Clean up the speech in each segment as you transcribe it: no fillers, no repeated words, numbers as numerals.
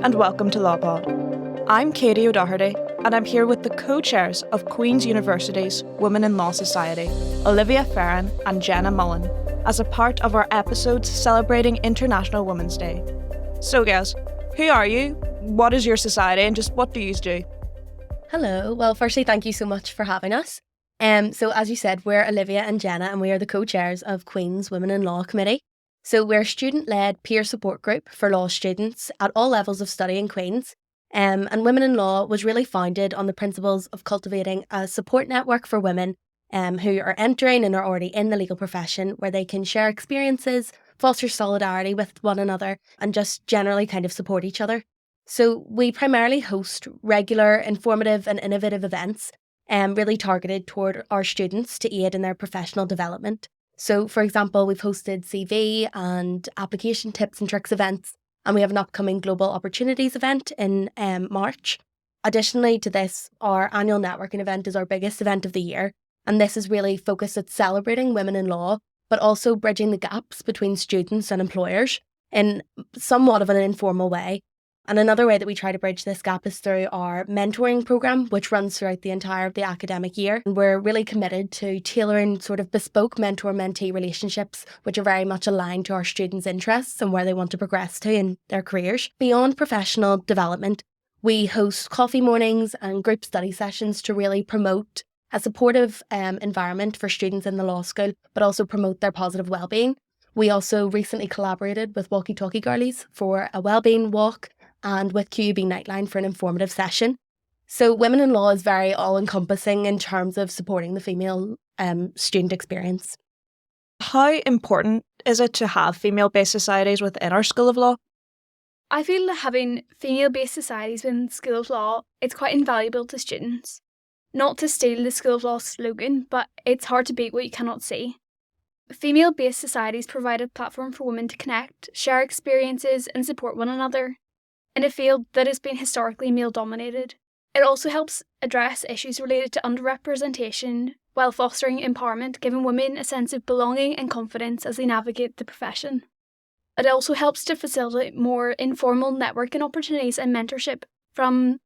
and welcome to LawPod. I'm Katie O'Doherty, and I'm here with the co-chairs of Queen's University's Women in Law Society, Olivia Farron and Jenna Mullen, as a part of our episodes celebrating International Women's Day. So girls, who are you? What is your society, and just what do you do? Hello. Well, firstly, thank you so much for having us. So as you said, we're Olivia and Jenna, and we are the co-chairs of Queen's Women in Law Committee. So we're a student-led peer support group for law students at all levels of study in Queen's. And Women in Law was really founded on the principles of cultivating a support network for women who are entering and are already in the legal profession, where they can share experiences, foster solidarity with one another, and just generally kind of support each other. So we primarily host regular, informative and innovative events really targeted toward our students to aid in their professional development. So, for example, we've hosted CV and application tips and tricks events, and we have an upcoming Global Opportunities event in March. Additionally to this, our annual networking event is our biggest event of the year, and this is really focused at celebrating women in law, but also bridging the gaps between students and employers in somewhat of an informal way. And another way that we try to bridge this gap is through our mentoring programme, which runs throughout the entire of the academic year. And we're really committed to tailoring sort of bespoke mentor-mentee relationships, which are very much aligned to our students' interests and where they want to progress to in their careers. Beyond professional development, we host coffee mornings and group study sessions to really promote a supportive environment for students in the law school, but also promote their positive well-being. We also recently collaborated with Walkie Talkie Girlies for a wellbeing walk, and with QUB Nightline for an informative session. So Women in Law is very all-encompassing in terms of supporting the female student experience. How important is it to have female-based societies within our School of Law? I feel that having female-based societies within the School of Law is quite invaluable to students. Not to steal the School of Law slogan, but it's hard to beat what you cannot see. Female-based societies provide a platform for women to connect, share experiences and support one another in a field that has been historically male-dominated. It also helps address issues related to underrepresentation while fostering empowerment, giving women a sense of belonging and confidence as they navigate the profession. It also helps to facilitate more informal networking opportunities and mentorship from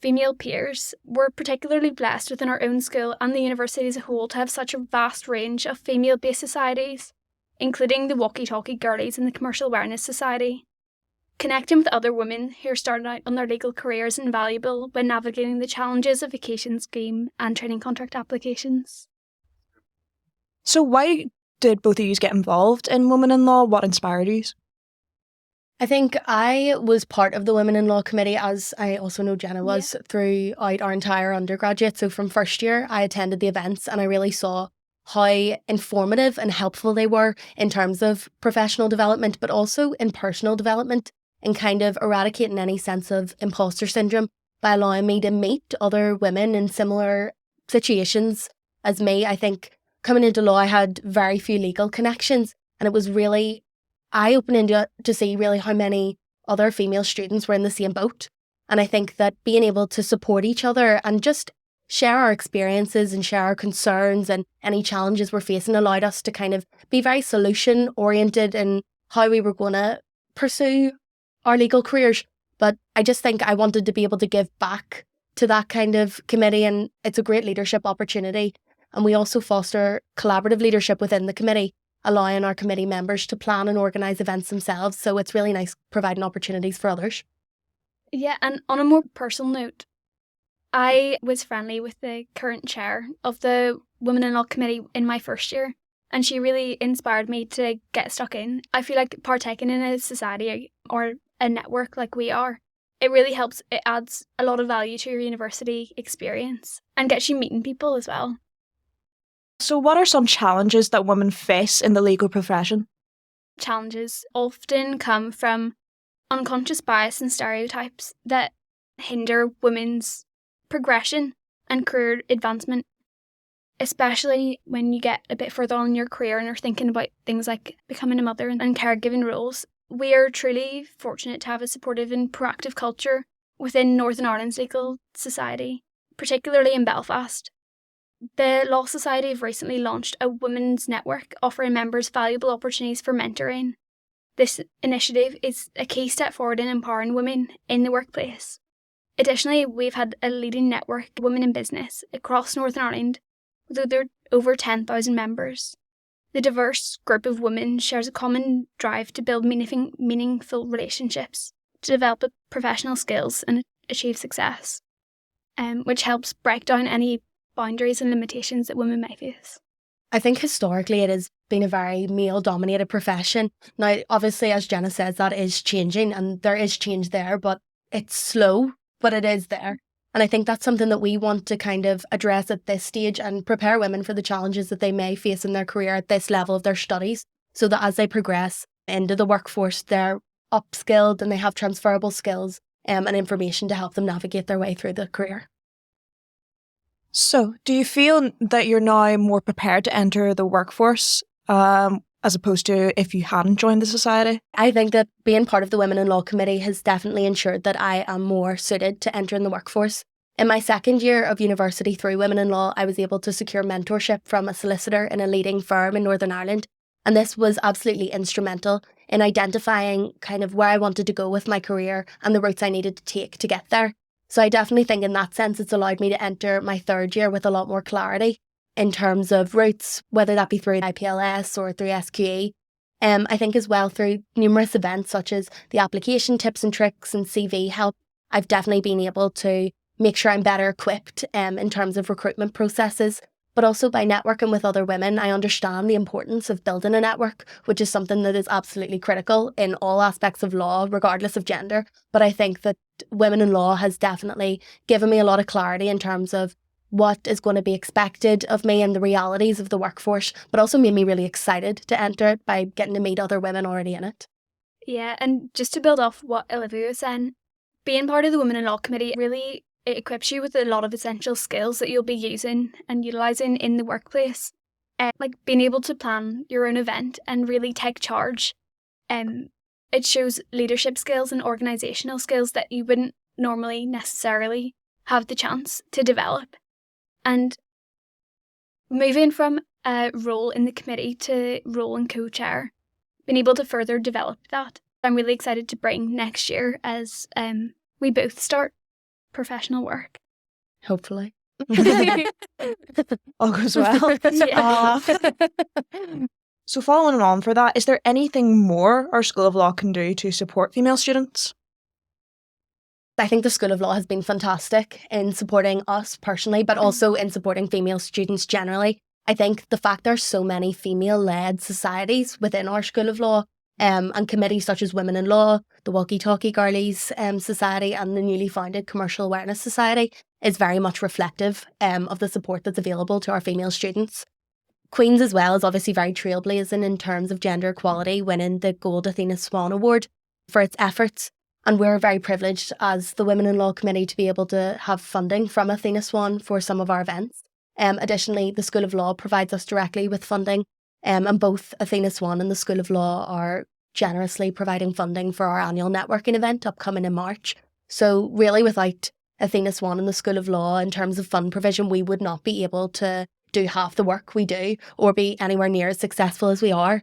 female peers. We're particularly blessed within our own school and the university as a whole to have such a vast range of female-based societies, including the Walkie Talkie Girlies and the Commercial Awareness Society. Connecting with other women who are starting out on their legal careers is invaluable when navigating the challenges of vacation scheme and training contract applications. So why did both of you get involved in Women in Law? What inspired you? I think I was part of the Women in Law Committee, as I also know Jenna was, throughout our entire undergraduate. So from first year, I attended the events and I really saw how informative and helpful they were in terms of professional development, but also in personal development, and kind of eradicating any sense of imposter syndrome by allowing me to meet other women in similar situations as me. I think coming into law, I had very few legal connections, and it was really eye-opening to see really how many other female students were in the same boat. And I think that being able to support each other and just share our experiences and share our concerns and any challenges we're facing allowed us to kind of be very solution-oriented in how we were going to pursue our legal careers. But I just think I wanted to be able to give back to that kind of committee, and it's a great leadership opportunity. And we also foster collaborative leadership within the committee, allowing our committee members to plan and organise events themselves. So it's really nice providing opportunities for others. Yeah, and on a more personal note, I was friendly with the current chair of the Women in Law Committee in my first year, and she really inspired me to get stuck in. I feel like partaking in a society or a network like we are, it really helps. It adds a lot of value to your university experience and gets you meeting people as well. So what are some challenges that women face in the legal profession? Challenges often come from unconscious bias and stereotypes that hinder women's progression and career advancement, especially when you get a bit further on in your career and are thinking about things like becoming a mother and caregiving roles. We are truly fortunate to have a supportive and proactive culture within Northern Ireland's legal society, particularly in Belfast. The Law Society have recently launched a women's network offering members valuable opportunities for mentoring This initiative is a key step forward in empowering women in the workplace. Additionally, we've had a leading network of women in business across Northern Ireland with over 10,000 members. The diverse group of women shares a common drive to build meaningful relationships, to develop professional skills and achieve success, which helps break down any boundaries and limitations that women may face. I think historically it has been a very male-dominated profession. Now, obviously, as Jenna says, that is changing and there is change there, but it's slow, but it is there. And I think that's something that we want to kind of address at this stage and prepare women for the challenges that they may face in their career at this level of their studies, so that as they progress into the workforce, they're upskilled and they have transferable skills and information to help them navigate their way through the career. So, do you feel that you're now more prepared to enter the workforce as opposed to if you hadn't joined the society? I think that being part of the Women in Law Committee has definitely ensured that I am more suited to entering the workforce. In my second year of university through Women in Law, I was able to secure mentorship from a solicitor in a leading firm in Northern Ireland. And this was absolutely instrumental in identifying kind of where I wanted to go with my career and the routes I needed to take to get there. So I definitely think in that sense it's allowed me to enter my third year with a lot more clarity in terms of routes, whether that be through IPLS or through SQE. I think as well through numerous events such as the application tips and tricks and CV help, I've definitely been able to make sure I'm better equipped in terms of recruitment processes. But also by networking with other women, I understand the importance of building a network, which is something that is absolutely critical in all aspects of law, regardless of gender. But I think that Women in Law has definitely given me a lot of clarity in terms of what is going to be expected of me and the realities of the workforce, but also made me really excited to enter it by getting to meet other women already in it. Yeah, and just to build off what Olivia was saying, being part of the Women in Law Committee really it equips you with a lot of essential skills that you'll be using and utilising in the workplace. Like being able to plan your own event and really take charge. It shows leadership skills and organisational skills that you wouldn't normally necessarily have the chance to develop. And moving from a role in the committee to role in co-chair, being able to further develop that, I'm really excited to bring next year as we both start professional work. Hopefully. All goes well. Yeah. So following on for that, is there anything more our School of Law can do to support female students? I think the School of Law has been fantastic in supporting us personally, but also in supporting female students generally. I think the fact there's so many female-led societies within our School of Law and committees such as Women in Law, the Walkie Talkie Girlies Society and the newly founded Commercial Awareness Society is very much reflective of the support that's available to our female students. Queen's as well is obviously very trailblazing in terms of gender equality, winning the Gold Athena Swan Award for its efforts. And we're very privileged as the Women in Law Committee to be able to have funding from Athena Swan for some of our events. Additionally, the School of Law provides us directly with funding, and both Athena Swan and the School of Law are generously providing funding for our annual networking event upcoming in March. So really without Athena Swan and the School of Law in terms of fund provision, we would not be able to do half the work we do or be anywhere near as successful as we are.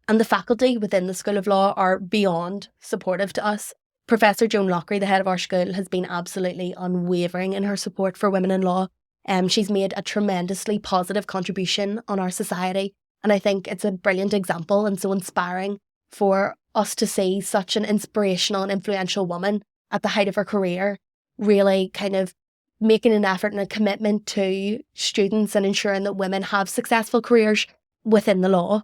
And the faculty within the School of Law are beyond supportive to us. Professor Joan Lockery, the head of our school, has been absolutely unwavering in her support for women in law. She's made a tremendously positive contribution on our society. And I think it's a brilliant example and so inspiring for us to see such an inspirational and influential woman at the height of her career, really kind of making an effort and a commitment to students and ensuring that women have successful careers within the law.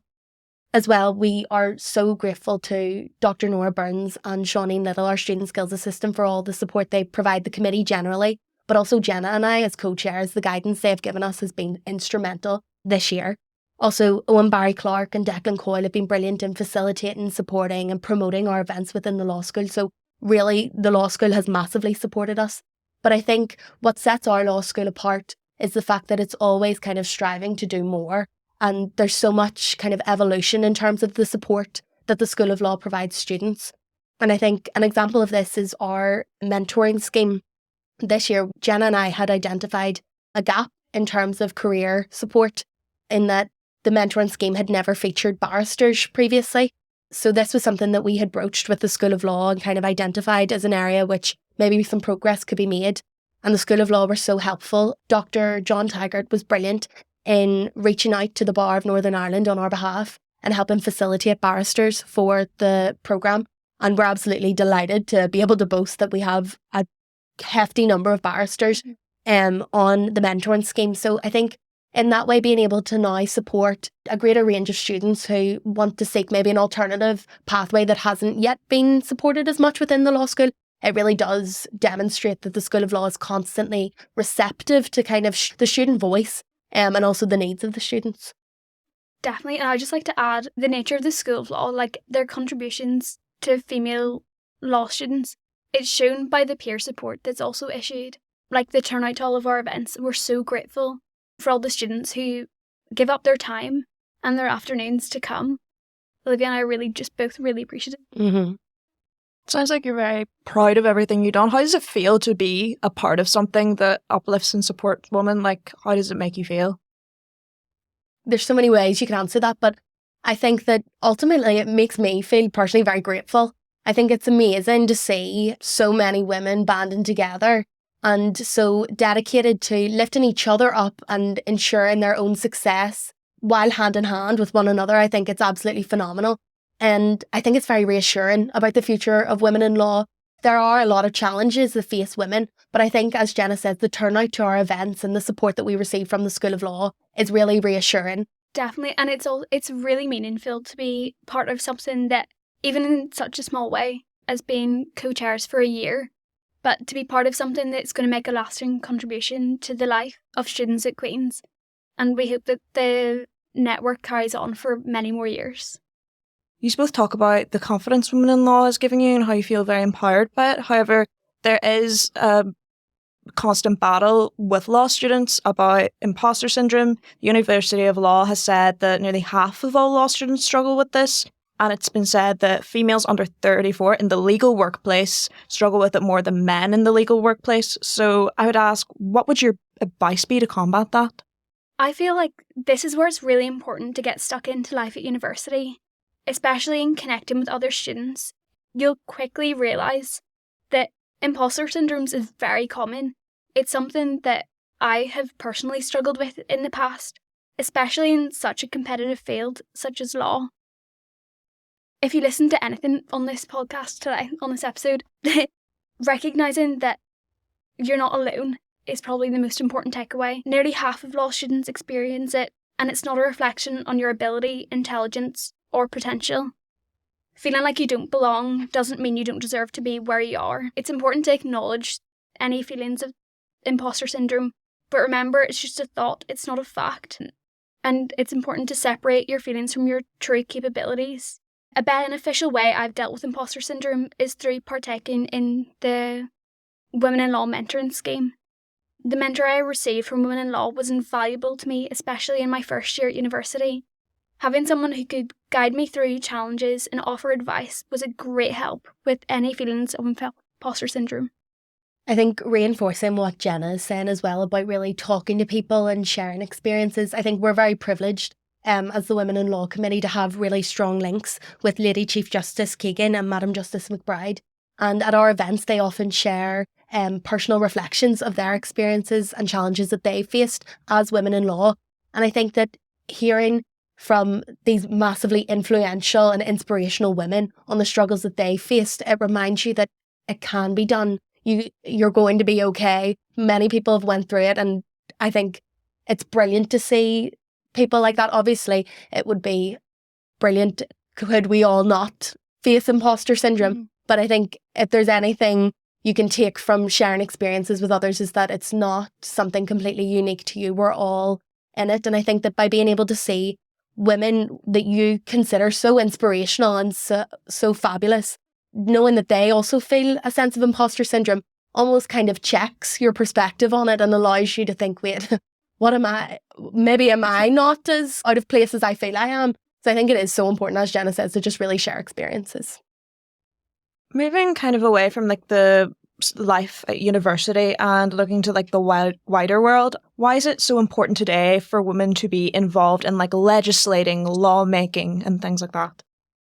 As well, we are so grateful to Dr. Nora Burns and Shawneen Little, our Student Skills Assistant, for all the support they provide the committee generally, but also Jenna and I as co-chairs. The guidance they've given us has been instrumental this year. Also, Owen Barry Clark and Declan Coyle have been brilliant in facilitating, supporting and promoting our events within the law school. So really, the law school has massively supported us. But I think what sets our law school apart is the fact that it's always kind of striving to do more. And there's so much kind of evolution in terms of the support that the School of Law provides students. And I think an example of this is our mentoring scheme. This year, Jenna and I had identified a gap in terms of career support in that the mentoring scheme had never featured barristers previously. So this was something that we had broached with the School of Law and kind of identified as an area which maybe some progress could be made. And the School of Law were so helpful. Dr. John Taggart was brilliant in reaching out to the Bar of Northern Ireland on our behalf and helping facilitate barristers for the programme. And we're absolutely delighted to be able to boast that we have a hefty number of barristers on the mentoring scheme. So I think in that way, being able to now support a greater range of students who want to seek maybe an alternative pathway that hasn't yet been supported as much within the law school, it really does demonstrate that the School of Law is constantly receptive to kind of the student voice and also the needs of the students. Definitely. And I'd just like to add the nature of the School of Law, like their contributions to female law students, it's shown by the peer support that's also issued. Like the turnout to all of our events, we're so grateful for all the students who give up their time and their afternoons to come. Olivia and I both really appreciate it. Mm-hmm. Sounds like you're very proud of everything you've done. How does it feel to be a part of something that uplifts and supports women? Like, how does it make you feel? There's so many ways you can answer that, but I think that ultimately it makes me feel personally very grateful. I think it's amazing to see so many women banding together and so dedicated to lifting each other up and ensuring their own success while hand in hand with one another. I think it's absolutely phenomenal. And I think it's very reassuring about the future of women in law. There are a lot of challenges that face women, but I think, as Jenna said, the turnout to our events and the support that we receive from the School of Law is really reassuring. Definitely, and it's really meaningful to be part of something that, even in such a small way as being co-chairs for a year, but to be part of something that's going to make a lasting contribution to the life of students at Queen's. And we hope that the network carries on for many more years. You both talk about the confidence women in law is giving you and how you feel very empowered by it. However, there is a constant battle with law students about imposter syndrome. The University of Law has said that nearly half of all law students struggle with this. And it's been said that females under 34 in the legal workplace struggle with it more than men in the legal workplace. So I would ask, what would your advice be to combat that? I feel like this is where it's really important to get stuck into life at university, especially in connecting with other students. You'll quickly realise that imposter syndrome is very common. It's something that I have personally struggled with in the past, especially in such a competitive field such as law. If you listen to anything on this podcast today, on this episode, recognising that you're not alone is probably the most important takeaway. Nearly half of law students experience it, and it's not a reflection on your ability, intelligence, or potential. Feeling like you don't belong doesn't mean you don't deserve to be where you are. It's important to acknowledge any feelings of imposter syndrome, but remember, it's just a thought, it's not a fact. And it's important to separate your feelings from your true capabilities. A beneficial way I've dealt with imposter syndrome is through partaking in the Women in Law mentoring scheme. The mentor I received from Women in Law was invaluable to me, especially in my first year at university. Having someone who could guide me through challenges and offer advice was a great help with any feelings of imposter syndrome. I think reinforcing what Jenna is saying as well about really talking to people and sharing experiences, I think we're very privileged as the Women in Law Committee to have really strong links with Lady Chief Justice Keegan and Madam Justice McBride. And at our events, they often share personal reflections of their experiences and challenges that they faced as women in law. And I think that hearing from these massively influential and inspirational women on the struggles that they faced, it reminds you that it can be done. You're going to be okay. Many people have went through it, and I think it's brilliant to see people like that. Obviously, it would be brilliant could we all not face imposter syndrome. But I think if there's anything you can take from sharing experiences with others is that it's not something completely unique to you. We're all in it. And I think that by being able to see women that you consider so inspirational and so fabulous, knowing that they also feel a sense of imposter syndrome almost kind of checks your perspective on it and allows you to think, wait, what am I? Maybe am I not as out of place as I feel I am? So I think it is so important, as Jenna says, to just really share experiences. Moving kind of away from like the life at university and looking to like the wider world, why is it so important today for women to be involved in like legislating, lawmaking and things like that?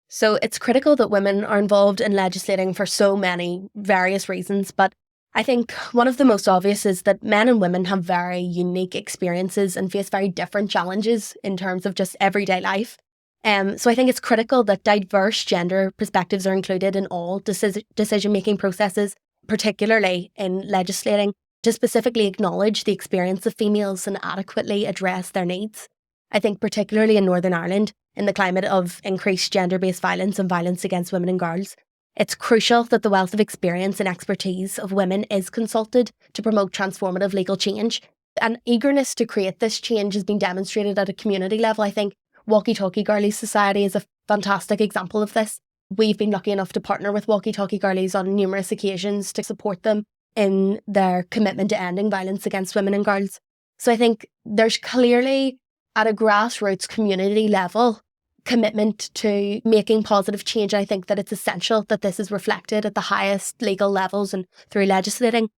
So it's critical that women are involved in legislating for so many various reasons, but I think one of the most obvious is that men and women have very unique experiences and face very different challenges in terms of just everyday life. So I think it's critical that diverse gender perspectives are included in all decision-making processes, particularly in legislating, to specifically acknowledge the experience of females and adequately address their needs. I think particularly in Northern Ireland, in the climate of increased gender-based violence and violence against women and girls, it's crucial that the wealth of experience and expertise of women is consulted to promote transformative legal change. An eagerness to create this change has been demonstrated at a community level. I think Walkie Talkie Girlies Society is a fantastic example of this. We've been lucky enough to partner with Walkie Talkie Girlies on numerous occasions to support them in their commitment to ending violence against women and girls. So I think there's clearly, at a grassroots community level, commitment to making positive change. I think that it's essential that this is reflected at the highest legal levels and through legislating.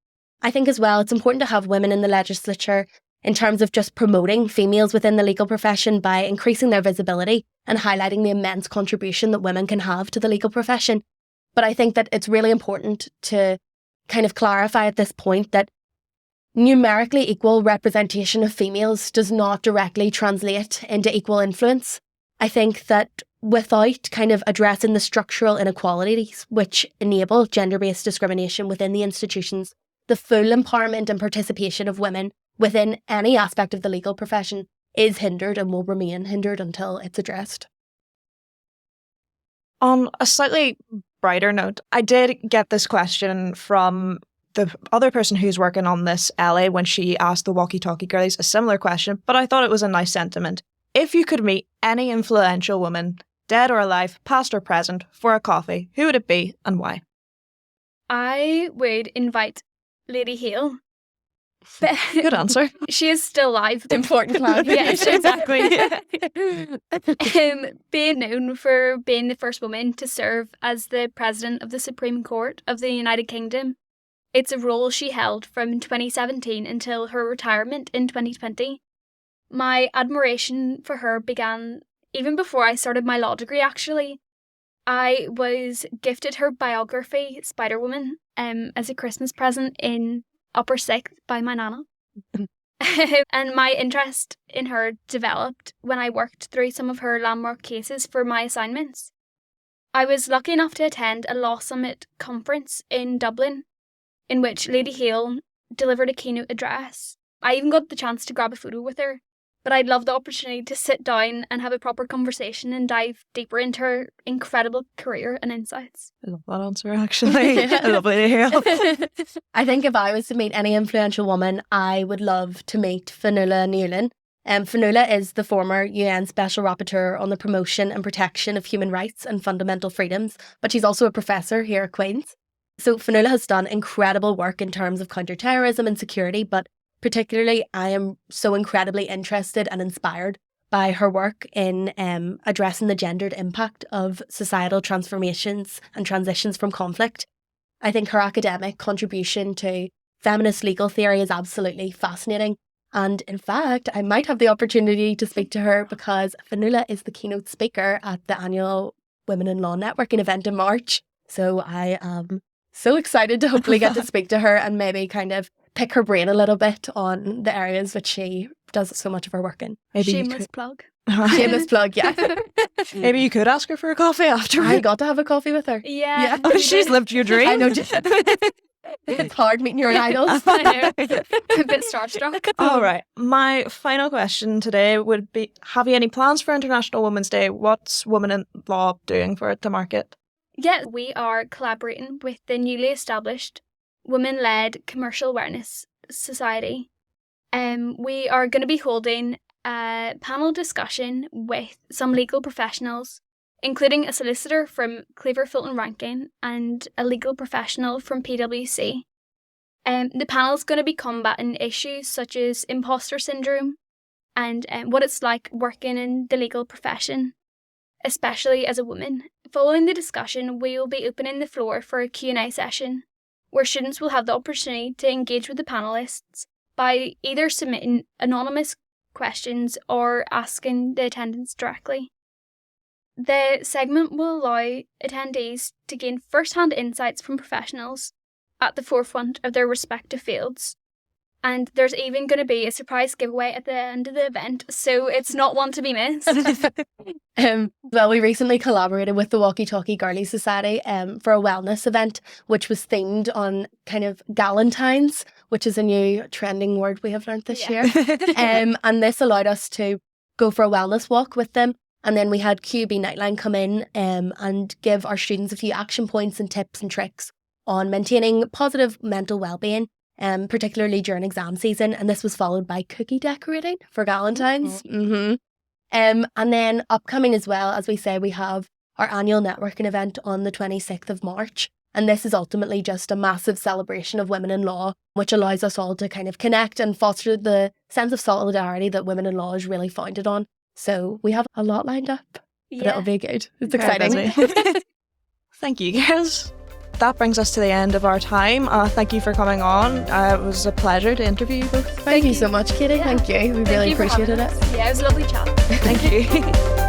I think as well it's important to have women in the legislature in terms of just promoting females within the legal profession by increasing their visibility and highlighting the immense contribution that women can have to the legal profession. But I think that it's really important to kind of clarify at this point that numerically equal representation of females does not directly translate into equal influence. I think that without kind of addressing the structural inequalities which enable gender-based discrimination within the institutions, the full empowerment and participation of women within any aspect of the legal profession is hindered and will remain hindered until it's addressed. On a slightly brighter note, I did get this question from the other person who's working on this, Ellie, when she asked the Walkie Talkie Girlies a similar question, but I thought it was a nice sentiment. If you could meet any influential woman, dead or alive, past or present, for a coffee, who would it be and why? I would invite Lady Hale. Good answer. She is still alive. Important clarification. Yeah, exactly. Being known for being the first woman to serve as the President of the Supreme Court of the United Kingdom. It's a role she held from 2017 until her retirement in 2020. My admiration for her began even before I started my law degree, actually. I was gifted her biography, Spider-Woman, as a Christmas present in upper sixth by my nana. And my interest in her developed when I worked through some of her landmark cases for my assignments. I was lucky enough to attend a Law Summit conference in Dublin, in which Lady Hale delivered a keynote address. I even got the chance to grab a photo with her. But I'd love the opportunity to sit down and have a proper conversation and dive deeper into her incredible career and insights. I love that answer, actually. I love Lady Hale. I think if I was to meet any influential woman, I would love to meet Fionnuala Newlyn. Fionnuala is the former UN Special Rapporteur on the promotion and protection of human rights and fundamental freedoms, but she's also a professor here at Queen's. So Fionnuala has done incredible work in terms of counter-terrorism and security, but particularly, I am so incredibly interested and inspired by her work in addressing the gendered impact of societal transformations and transitions from conflict. I think her academic contribution to feminist legal theory is absolutely fascinating. And in fact, I might have the opportunity to speak to her because Fionnuala is the keynote speaker at the annual Women in Law networking event in March. So I am so excited to hopefully get to speak to her and maybe kind of pick her brain a little bit on the areas which she does so much of her work in. Maybe Shameless plug. Shameless plug, yeah. Maybe you could ask her for a coffee afterwards. I got to have a coffee with her. Yeah. Oh, she's lived your dream. I know. It's hard meeting your idols. I know. A bit starstruck. All right. My final question today would be, have you any plans for International Women's Day? What's Women in Law doing for it to market? Yeah, we are collaborating with the newly established women-led Commercial Awareness Society. We are going to be holding a panel discussion with some legal professionals, including a solicitor from Cleaver Fulton Rankin and a legal professional from PwC. The panel is going to be combating issues such as imposter syndrome and what it's like working in the legal profession, especially as a woman. Following the discussion, we will be opening the floor for a Q&A session where students will have the opportunity to engage with the panellists by either submitting anonymous questions or asking the attendants directly. The segment will allow attendees to gain first-hand insights from professionals at the forefront of their respective fields. And there's even going to be a surprise giveaway at the end of the event, so it's not one to be missed. Well, we recently collaborated with the Walkie Talkie Girlies Society for a wellness event, which was themed on kind of Galentine's, which is a new trending word we have learned this year. And this allowed us to go for a wellness walk with them. And then we had QB Nightline come in and give our students a few action points and tips and tricks on maintaining positive mental well-being, particularly during exam season. And this was followed by cookie decorating for Galentine's. And then upcoming as well, as we say, we have our annual networking event on the 26th of March. And this is ultimately just a massive celebration of women in law, which allows us all to kind of connect and foster the sense of solidarity that women in law is really founded on. So we have a lot lined up, but it'll be good. It's exciting. Thank you, girls. That brings us to the end of our time. Thank you for coming on. It was a pleasure to interview you both. Thank you so much, Katie. Yeah. Thank you. We really appreciated it. Yeah, it was a lovely chat. Thank you.